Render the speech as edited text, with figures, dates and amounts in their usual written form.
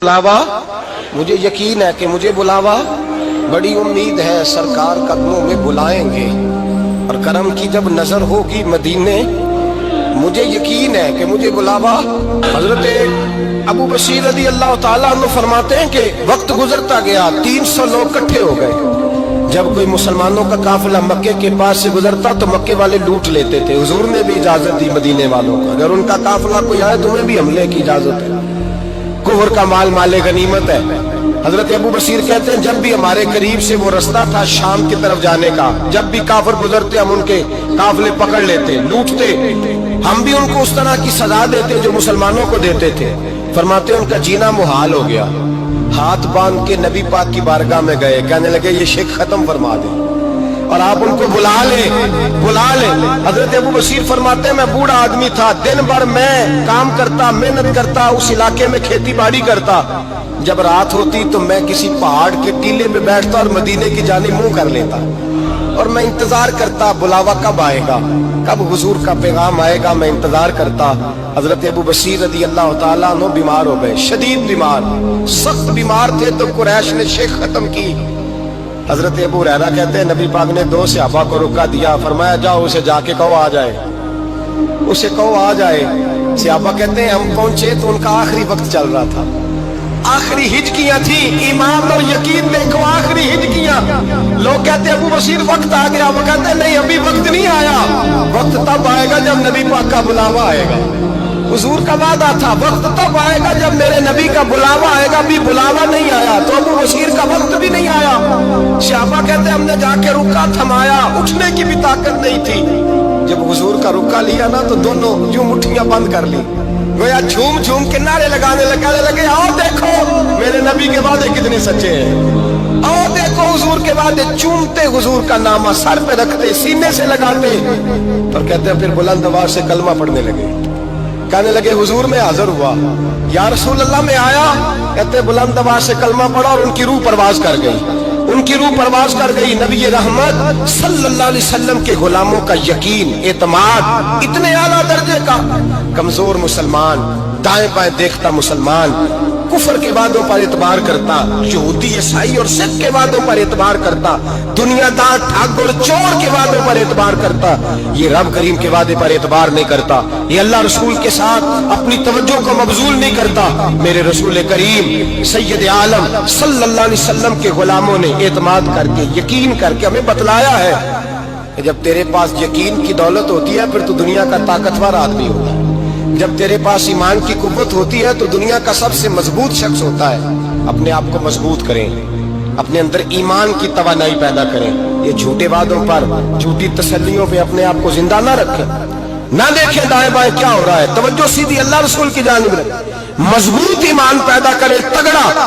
बुलावा, मुझे यकीन है कि मुझे बुलावा, बड़ी उम्मीद है सरकार कदमों में बुलाएंगे और करम की जब नजर होगी मदीने, मुझे यकीन है कि मुझे बुलावा। हजरत अबू बशीर रज़ी अल्लाह ताला अन्हु फरमाते हैं कि वक्त गुजरता गया, 300 लोग इकट्ठे हो गए। जब कोई मुसलमानों का काफिला मक्के के पास से गुजरता तो मक्के वाले लूट लेते थे। हुजूर ने भी इजाजत दी मदीने वालों को, अगर उनका काफिला कोई आए तुम्हें भी हमले की इजाजत है। कुफर का माल माले गनीमत है। हजरत अबू बशीर कहते हैं जब भी हमारे करीब से वो रास्ता था शाम की तरफ जाने का, जब भी काफिर गुजरते हम उनके काफिले पकड़ लेते, लूटते, हम भी उनको उस तरह की सजा देते जो मुसलमानों को देते थे। फरमाते उनका जीना मुहाल हो गया। हाथ बांध के नबी पाक की बारगाह में गए, कहने लगे ये शेख खत्म फरमा दे और आप उनको बुला ले। हजरत अबू बशीर फरमाते हैं मैं बूढ़ा आदमी था, दिन भर मैं काम करता, मेहनत करता, उस इलाके में खेती बाड़ी करता। जब रात होती तो मैं किसी पहाड़ के टीले पे बैठता और मदीने की जानिब मुंह कर लेता और मैं इंतजार करता बुलावा कब आएगा, कब हुजूर का पैगाम आएगा, मैं इंतजार करता। हजरत अबू बशीर रज़ी अल्लाह ताला अन्हु बीमार हो गए, शदीद बीमार, सख्त बीमार थे तो कुरैश ने शेख खत्म की। हजरत अबू हुरैरा कहते हैं नबी पाक ने 2 सहाबा को रुका दिया, फरमाया जाओ उसे जाके कहो आ जाए, उसे कहो आ जाए। सहाबा कहते हैं हम पहुंचे तो उनका आखिरी वक्त चल रहा था, आखिरी हिजकियां थी। ईमान और यकीन देखो, आखिरी हिजकियां। लोग कहते हैं अबू बशीर वक्त आ गया, वो कहते हैं नहीं अभी वक्त नहीं आया, वक्त तब आएगा जब नबी पाक का बुलावा आएगा। हुजूर का वादा था वक्त तब आएगा जब मेरे नबी का बुलावा आएगा, अभी बुलावा नहीं आया तो अबू बशीर का वक्त भी नहीं आया। सहाबा कहते हमने जाके रुका, थमाया, उठने की भी ताकत नहीं थी। जब हुजूर का रुका लिया ना तो दोनों यूं मुट्ठियां बंद कर ली, गोया झूम झूम के नारे लगाने लगे आओ देखो मेरे नबी के वादे कितने सच्चे हैं, आओ देखो हुजूर के वादे। चूमते हुजूर का नामा सर पे रखते, सीने से लगाते और कहते फिर बुलंद आवाज से कलमा पढ़ने लगे। कहने लगे हुजूर में हाजिर हुआ, या रसूल अल्लाह में आया। कहते बुलंद आवाज से कलमा पढ़ा और उनकी रूह परवाज कर गई, उनकी रूह परवाज कर गई। नबी रहमत सल्लल्लाहु अलैहि वसल्लम के गुलामों का यकीन, एतमाद इतने आला दर्जे का। कमजोर मुसलमान, दाएं बाएं देखता मुसलमान, कुफर के वादों पर एतबार करता, यहूदी ईसाई और सिख के वादों पर एतबार करता, दुनियादार ठाकुर चोर के वादों पर एतबार करता, ये रब करीम के वादे पर एतबार नहीं करता, ये अल्लाह रसूल के साथ अपनी तवज्जो को मबजूल नहीं करता। मेरे रसूल करीम सैयद आलम सल्लल्लाहु अलैहि वसल्लम के गुलामों ने एतमाद करके, यकीन करके हमें बतलाया है कि जब तेरे पास यकीन की दौलत होती है फिर तो दुनिया का ताकतवर आदमी होता है। जब तेरे पास ईमान की कुव्वत होती है तो दुनिया का सबसे मजबूत शख्स होता है। अपने आप को मजबूत करें, अपने अंदर ईमान की तवानाई पैदा करें। ये झूठे वादों पर, झूठी तसल्लियों पे अपने आप को जिंदा ना रखें, ना देखें दाएं बाएं क्या हो रहा है, तवज्जो सीधी अल्लाह रसूल की जानिब रखें, मजबूत ईमान पैदा करें, तगड़ा।